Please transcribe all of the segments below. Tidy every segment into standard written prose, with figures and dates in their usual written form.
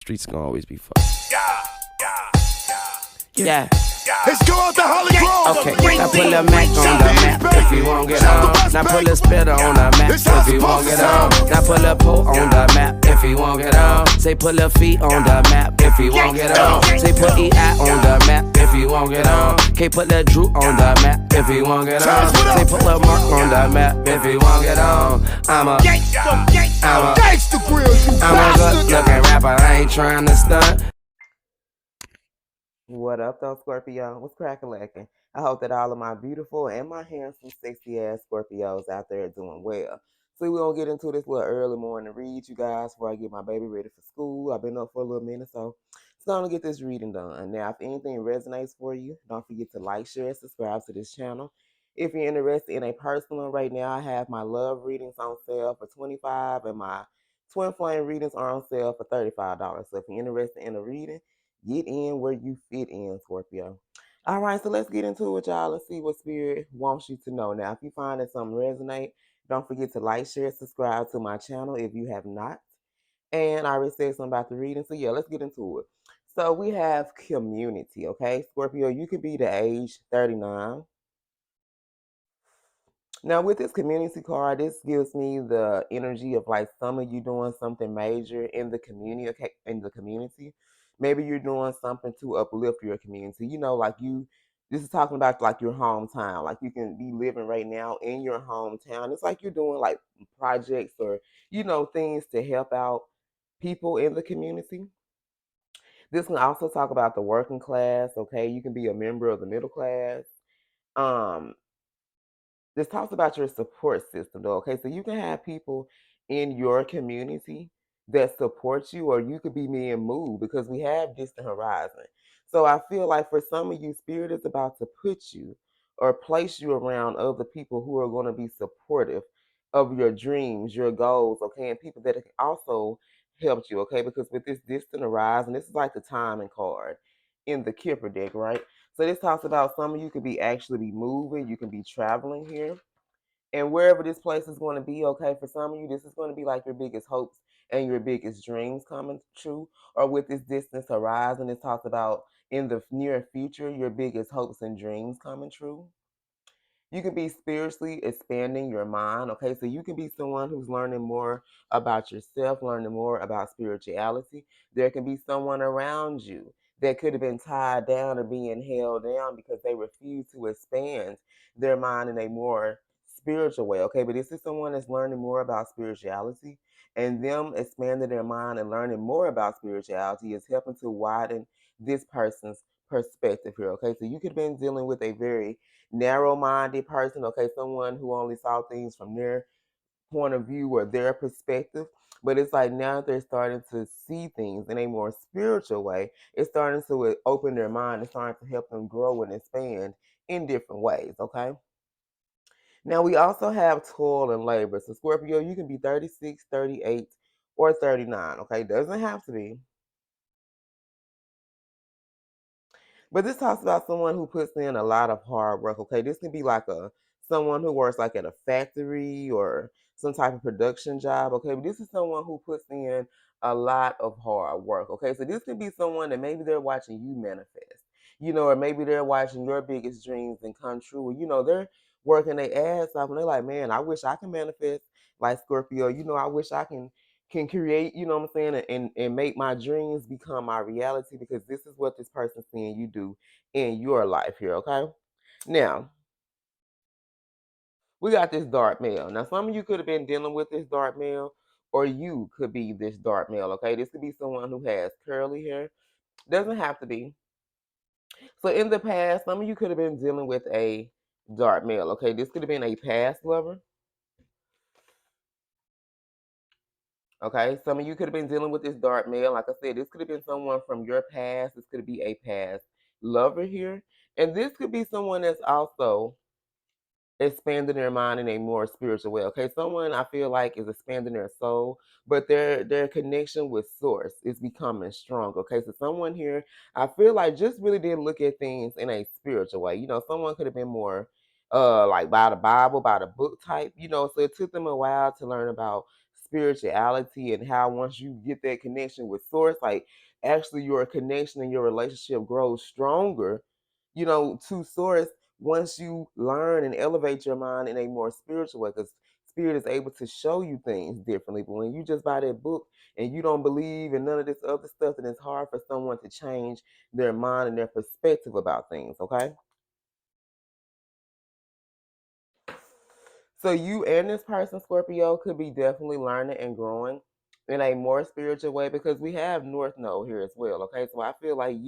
Streets gonna always be fucked. Yeah. Let's go out to Hollywood. Okay, now put a Mac on the map if you won't get on. Now put a spitter on the map if you won't get on. Now put a po on the map if you won't get on. Say put a feet on the map if you won't get on. Say put EI on the map if you won't get on. Can't put that Drew on the map if you won't get on. Say put a Mark on the map if you won't get on. I'm a good looking rapper, I ain't trying to stunt. What up, though, Scorpio? What's crackalacking? I hope that all of my beautiful and my handsome, sexy-ass Scorpios out there are doing well. So we're going to get into this little early morning read, you guys, before I get my baby ready for school. I've been up for a little minute, so it's time to get this reading done. Now, if anything resonates for you, don't forget to like, share, and subscribe to this channel. If you're interested in a personal right now, I have my love readings on sale for $25 and my twin flame readings are on sale for $35. So if you're interested in a reading, get in where you fit in, Scorpio. All right, so let's get into it, y'all. Let's see what Spirit wants you to know. Now, if you find that something resonate, don't forget to like, share, subscribe to my channel if you have not. And I already said something about the reading, so yeah, let's get into it. So we have community, okay? Scorpio, you could be the age 39. Now, with this community card, this gives me the energy of like some of you doing something major in the community. Okay, in the community, maybe you're doing something to uplift your community. You know, like you. This is talking about like your hometown. Like you can be living right now in your hometown. It's like you're doing like projects or things to help out people in the community. This can also talk about the working class. Okay, you can be a member of the middle class. Um, this talks about your support system though. Okay, so you can have people in your community that support you, or you could be being moved because we have distant horizon. So I feel like for some of you, Spirit is about to put you or place you around other people who are going to be supportive of your dreams, your goals, okay, and people that also helped you, okay, because with this distant horizon, this is like the timing card in the Kipper deck, right? So this talks about some of you could be actually be moving, you can be traveling here. And wherever this place is going to be, okay, for some of you, this is going to be like your biggest hopes and your biggest dreams coming true. Or with this distance horizon, it talks about in the near future, your biggest hopes and dreams coming true. You can be spiritually expanding your mind. Okay, so you can be someone who's learning more about yourself, learning more about spirituality. There can be someone around you that could have been tied down or being held down because they refuse to expand their mind in a more spiritual way. Okay, but this is someone that's learning more about spirituality, and them expanding their mind and learning more about spirituality is helping to widen this person's perspective here. Okay, so you could have been dealing with a very narrow-minded person, okay, someone who only saw things from their point of view or their perspective. But it's like now they're starting to see things in a more spiritual way. It's starting to open their mind. It's starting to help them grow and expand in different ways, okay? Now we also have toil and labor. So Scorpio, you can be 36, 38, or 39, okay? Doesn't have to be. But this talks about someone who puts in a lot of hard work. Okay, this can be like a someone who works like at a factory or some type of production job. Okay, but this is someone who puts in a lot of hard work. Okay, so this can be someone that maybe they're watching you manifest, or maybe they're watching your biggest dreams and come true. They're working their ass off and they're like, man, I wish I can manifest like Scorpio. I wish I can create, you know what I'm saying, and make my dreams become my reality because this is what this person's seeing you do in your life here, okay? Now, we got this dark male. Now, some of you could have been dealing with this dark male, or you could be this dark male, okay? This could be someone who has curly hair. Doesn't have to be. So in the past, some of you could have been dealing with a dark male, okay? This could have been a past lover. Okay, some of you could have been dealing with this dark male. Like I said, this could have been someone from your past. This could be a past lover here. And this could be someone that's also expanding their mind in a more spiritual way. Okay, someone I feel like is expanding their soul, but their connection with source is becoming strong. Okay, so someone here I feel like just really did look at things in a spiritual way. Someone could have been more like by the Bible, by the book type, so it took them a while to learn about spirituality and how once you get that connection with source, like actually your connection and your relationship grows stronger, to source once you learn and elevate your mind in a more spiritual way, because spirit is able to show you things differently. But when you just buy that book and you don't believe in none of this other stuff, then it's hard for someone to change their mind and their perspective about things, okay? So you and this person, Scorpio, could be definitely learning and growing in a more spiritual way, because we have North Node here as well. Okay, so I feel like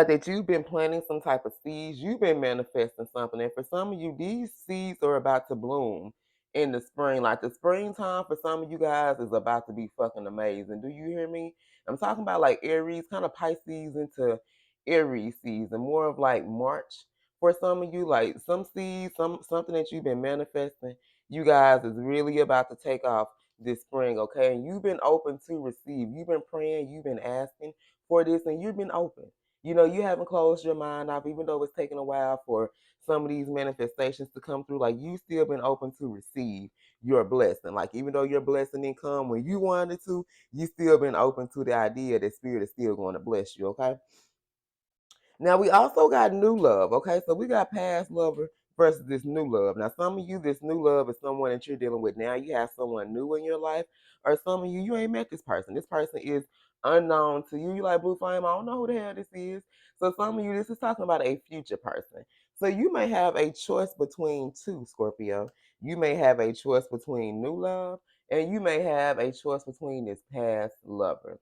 that you've been planting some type of seeds. You've been manifesting something. And for some of you, these seeds are about to bloom in the spring. Like the springtime for some of you guys is about to be fucking amazing. Do you hear me? I'm talking about like Aries, kind of Pisces into Aries season, more of like March for some of you. Like some seeds, something that you've been manifesting, you guys is really about to take off this spring, okay? And you've been open to receive. You've been praying, you've been asking for this, and you've been open. You haven't closed your mind off, even though it's taken a while for some of these manifestations to come through. Like you still been open to receive your blessing. Like even though your blessing didn't come when you wanted to, you still been open to the idea that spirit is still going to bless you. Okay. Now we also got new love, okay? So we got past lover versus this new love. Now some of you, this new love is someone that you're dealing with now. You have someone new in your life, or some of you, you ain't met this person. This person is unknown to you. You like Blue Flame, I don't know who the hell this is. So some of you, this is talking about a future person. So you may have a choice between two, Scorpio. You may have a choice between new love, and you may have a choice between this past lover.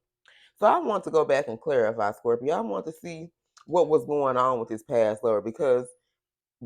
So I want to go back and clarify, Scorpio. I want to see what was going on with this past lover, because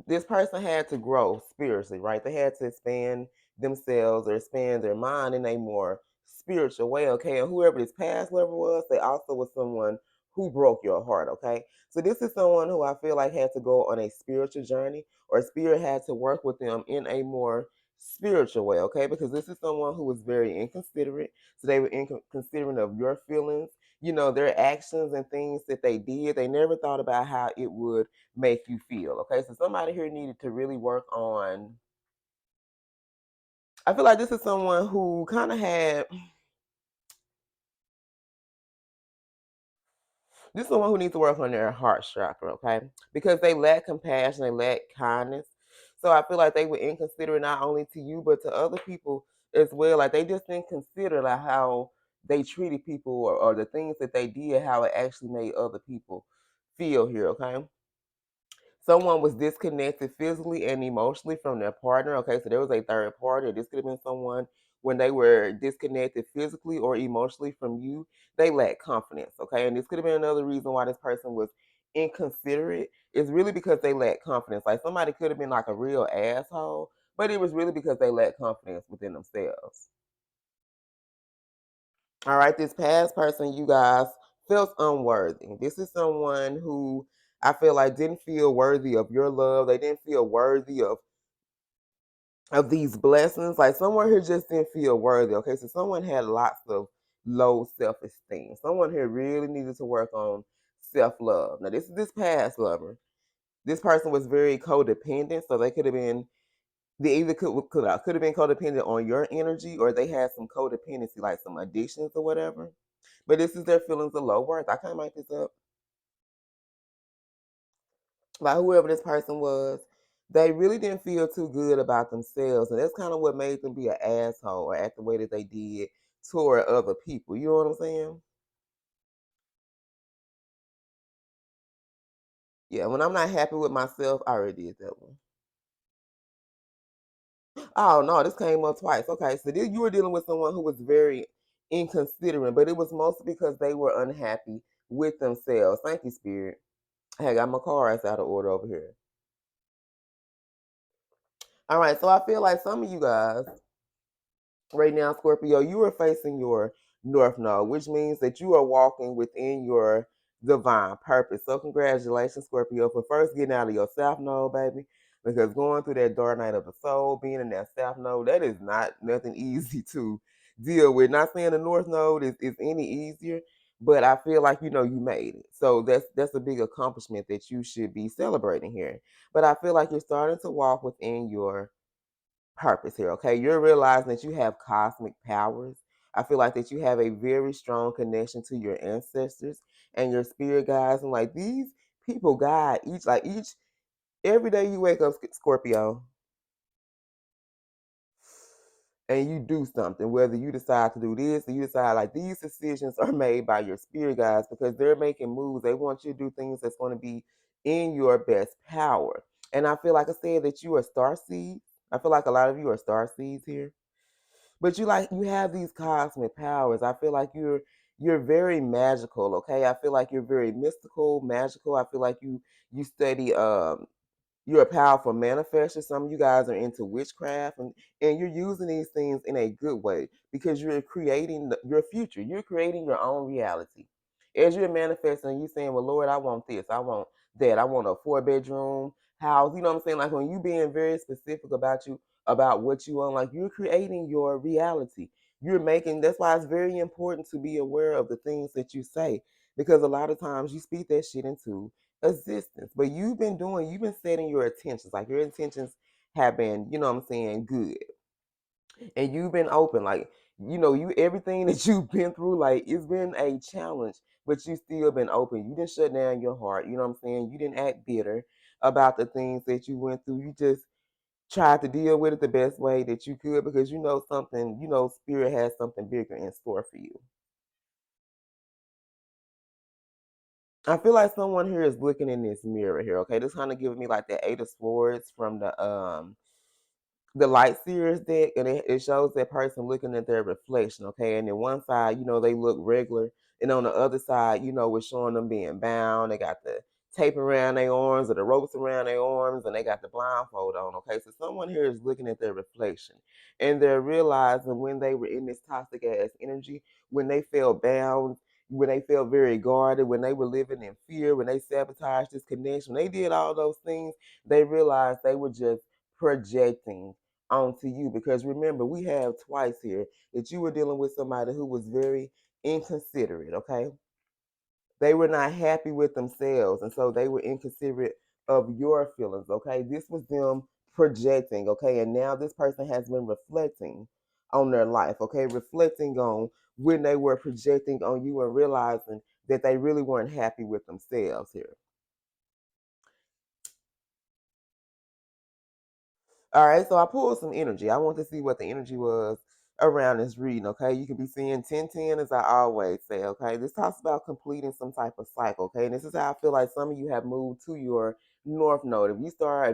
this person had to grow spiritually, right? They had to expand themselves or expand their mind in a more spiritual way, okay? And whoever this past lover was, they also was someone who broke your heart, okay? So this is someone who I feel like had to go on a spiritual journey, or spirit had to work with them in a more spiritual way, okay? Because this is someone who was very inconsiderate. So they were inconsiderate of your feelings, their actions and things that they did. They never thought about how it would make you feel. Okay, so somebody here needed to really work on. I feel like this is someone who kind of had. This is someone who needs to work on their heart chakra, okay? Because they lack compassion, they lack kindness. So I feel like they were inconsiderate not only to you but to other people as well. Like they just didn't consider like how they treated people, or the things that they did, how it actually made other people feel here, okay? Someone was disconnected physically and emotionally from their partner. Okay, so there was a third party. This could have been someone when they were disconnected physically or emotionally from you, they lacked confidence. Okay, and this could have been another reason why this person was inconsiderate. It's really because they lacked confidence. Like somebody could have been like a real asshole, but it was really because they lacked confidence within themselves. All right, this past person, you guys, felt unworthy. This is someone who I feel like didn't feel worthy of your love. They didn't feel worthy of these blessings. Like someone here just didn't feel worthy. Okay, so someone had lots of low self-esteem. Someone here really needed to work on self-love. Now, this is this past lover. This person was very codependent, so they could have been they either could have been codependent on your energy, or they had some codependency, like some addictions or whatever. But this is their feelings of low worth. I can't make this up. Like whoever this person was, they really didn't feel too good about themselves, and that's kind of what made them be an asshole or act the way that they did toward other people. You know what I'm saying? Yeah. When I'm not happy with myself, I already did that one. Oh no, this came up twice. Okay, so this, you were dealing with someone who was very inconsiderate, but it was mostly because they were unhappy with themselves. Thank you, Spirit. Hey, I got my cards out of order over here. All right, so I feel like some of you guys right now, Scorpio, you are facing your North Node, which means that you are walking within your divine purpose. So, congratulations, Scorpio, for first getting out of your South Node, baby. Because going through that dark night of the soul, being in that South Node, that is not nothing easy to deal with. Not saying the North Node is any easier, but I feel like you made it. So that's a big accomplishment that you should be celebrating here. But I feel like you're starting to walk within your purpose here, okay? You're realizing that you have cosmic powers. I feel like that you have a very strong connection to your ancestors and your spirit guides. And like these people guide every day you wake up, Scorpio, and you do something, whether you decide to do this or you decide like these decisions are made by your spirit guides because they're making moves. They want you to do things that's going to be in your best power. And I feel like I said that you are star seeds. I feel like a lot of you are star seeds here. But you have these cosmic powers. I feel like you're very magical, okay? I feel like you're very mystical, magical. I feel like you study you're a powerful manifester. Some of you guys are into witchcraft, and you're using these things in a good way because you're creating your future. You're creating your own reality. As you're manifesting, you're saying, well, Lord, I want this. I want that. I want a 4-bedroom house. You know what I'm saying? Like when you being very specific about what you want, like you're creating your reality. That's why it's very important to be aware of the things that you say because a lot of times you speak that shit into existence. But you've been setting your intentions. Like your intentions have been, you know what I'm saying, good. And you've been open. Like, you everything that you've been through, like it's been a challenge, but you still been open. You didn't shut down your heart, you know what I'm saying? You didn't act bitter about the things that you went through. You just tried to deal with it the best way that you could because spirit has something bigger in store for you. I feel like someone here is looking in this mirror here, okay? This kind of giving me like the 8 of Swords from the light seers deck, and it shows that person looking at their reflection, okay? And then one side, they look regular, and on the other side, it's showing them being bound. They got the tape around their arms or the ropes around their arms, and they got the blindfold on, okay? So someone here is looking at their reflection, and they're realizing when they were in this toxic ass energy, when they felt bound, when they felt very guarded, when they were living in fear, when they sabotaged this connection, when they did all those things, they realized they were just projecting onto you. Because remember, we have twice here that you were dealing with somebody who was very inconsiderate, okay? They were not happy with themselves, and so they were inconsiderate of your feelings, okay? This was them projecting, okay? And now this person has been reflecting on their life, okay? Reflecting on when they were projecting on you and realizing that they really weren't happy with themselves here. All right, so I pulled some energy. I want to see what the energy was around this reading, okay? You can be seeing 1010 as I always say, okay? This talks about completing some type of cycle, okay? And this is how I feel like some of you have moved to your North Node. If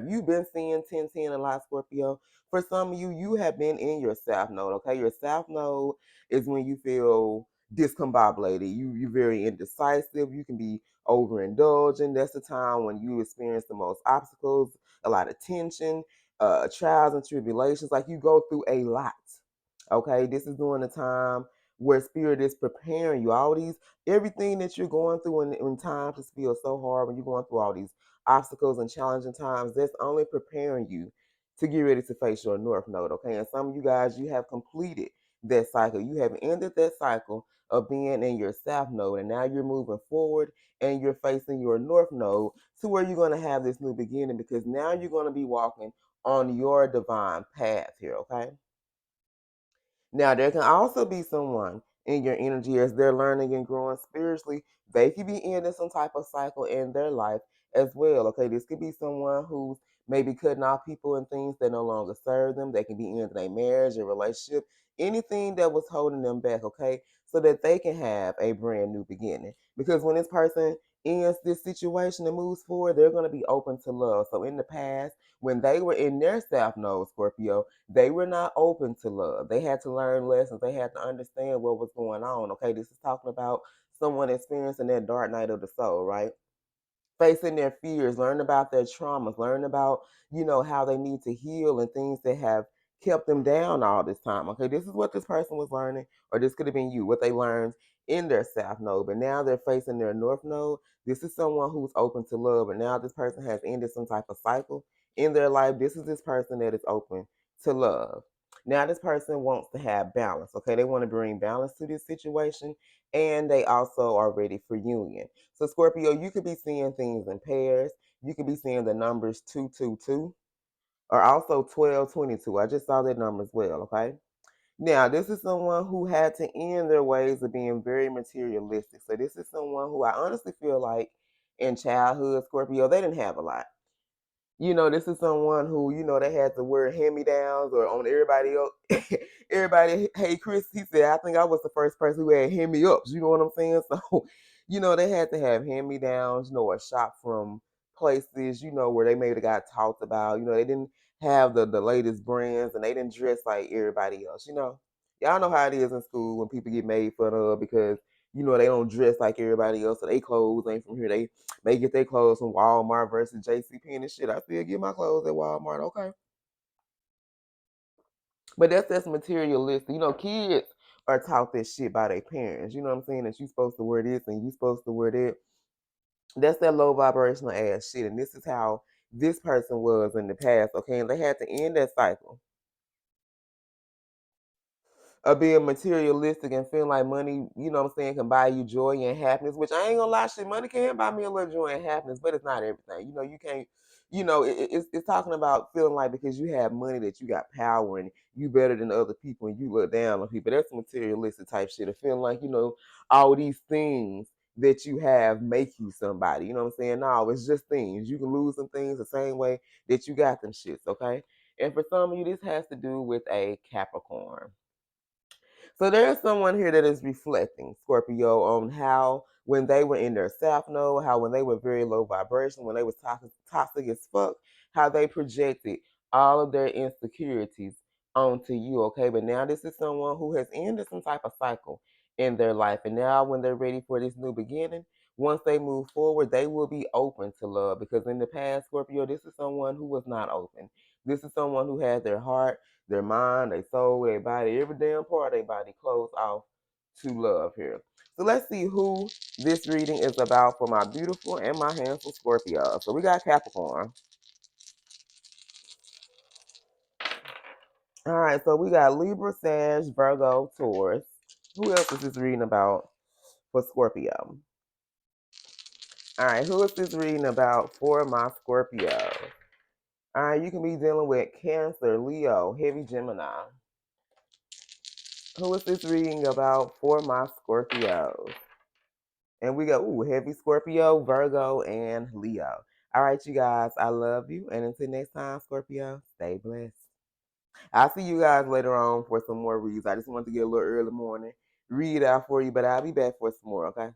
you've been seeing 1010 a lot, Scorpio, for some of you, you have been in your South Node, okay? Your South Node is when you feel discombobulated. You're very indecisive. You can be overindulgent. That's the time when you experience the most obstacles, a lot of tension, trials and tribulations. Like you go through a lot. Okay, this is during the time where spirit is preparing you. Everything that you're going through in times just feel so hard when you're going through all these obstacles and challenging times. That's only preparing you to get ready to face your North Node. Okay, and some of you guys, you have completed that cycle. You have ended that cycle of being in your South Node, and now you're moving forward and you're facing your North Node to where you're going to have this new beginning because now you're going to be walking on your divine path here, okay? Now, there can also be someone in your energy as they're learning and growing spiritually. They could be ending some type of cycle in their life as well. Okay, this could be someone who's maybe cutting off people and things that no longer serve them. They can be ending a marriage, a relationship, anything that was holding them back. Okay, so that they can have a brand new beginning. Because when this person ends this situation and moves forward, they're going to be open to love. So in the past, when they were in their South Node, Scorpio, they were not open to love. They had to learn lessons. They had to understand what was going on. Okay, this is talking about someone experiencing that dark night of the soul, right? Facing their fears, learn about their traumas, learn about, how they need to heal and things that have kept them down all this time. Okay, this is what this person was learning, or this could have been you, what they learned in their South Node, but now they're facing their North Node. This is someone who's open to love, and now this person has ended some type of cycle in their life. This is this person that is open to love. Now this person wants to have balance. Okay, they want to bring balance to this situation, and they also are ready for union. So Scorpio, you could be seeing things in pairs. You could be seeing the numbers 222. or also 1222. I just saw that number as well, okay? Now, this is someone who had to end their ways of being very materialistic. So this is someone who I honestly feel like in childhood, Scorpio, they didn't have a lot. This is someone who, they had to wear hand-me-downs or on everybody else. Everybody, hey, Chris, he said, I think I was the first person who had hand-me-ups. You know what I'm saying? So, they had to have hand-me-downs, or shop from places, where they maybe got talked about. They didn't have the latest brands and they didn't dress like everybody else. Y'all know how it is in school when people get made fun of because, they don't dress like everybody else. So they clothes ain't from here. They may get their clothes from Walmart versus JCPenney and shit. I still get my clothes at Walmart, okay? But that's materialistic. Kids are taught this shit by their parents. You know what I'm saying? That you supposed to wear this and you supposed to wear that. That's that low vibrational ass shit. And this is how this person was in the past, okay? And they had to end that cycle of being materialistic and feeling like money, can buy you joy and happiness, which I ain't gonna lie, shit, money can buy me a little joy and happiness, but it's not everything. You can't, it's talking about feeling like because you have money that you got power and you better than other people and you look down on people. That's materialistic type shit. Of feeling like, all these things that you have make you somebody. You know what I'm saying? No, it's just things. You can lose some things the same way that you got them shits, okay? And for some of you, this has to do with a Capricorn. So there's someone here that is reflecting, Scorpio, on how when they were in their South Node, how when they were very low vibration, when they was toxic as fuck, how they projected all of their insecurities onto you, okay? But now this is someone who has ended some type of cycle in their life. And now when they're ready for this new beginning, once they move forward, they will be open to love. Because in the past, Scorpio, this is someone who was not open. This is someone who had their heart, their mind, their soul, their body, every damn part of their body closed off to love here. So let's see who this reading is about for my beautiful and my handsome Scorpio. So we got Capricorn. All right, so we got Libra, Sag, Virgo, Taurus. Who else is this reading about for Scorpio? All right, who is this reading about for my Scorpio? All right, you can be dealing with Cancer, Leo, Heavy Gemini. Who is this reading about for my Scorpios? And we go, Heavy Scorpio, Virgo, and Leo. All right, you guys, I love you. And until next time, Scorpio, stay blessed. I'll see you guys later on for some more reads. I just wanted to get a little early morning read out for you, but I'll be back for some more, okay?